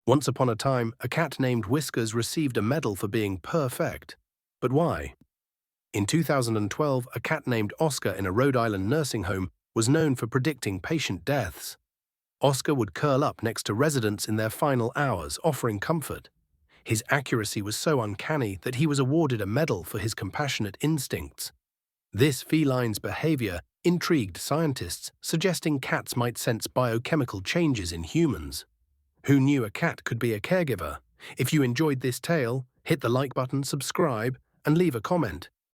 Once upon a time, a cat named Whiskers received a medal for being perfect. But why? In 2012, a cat named Oscar in a Rhode Island nursing home was known for predicting patient deaths. Oscar would curl up next to residents in their final hours, offering comfort. His accuracy was so uncanny that he was awarded a medal for his compassionate instincts. This feline's behavior intrigued scientists, suggesting cats might sense biochemical changes in humans. Who knew a cat could be a caregiver? If you enjoyed this tale, hit the like button, subscribe, and leave a comment.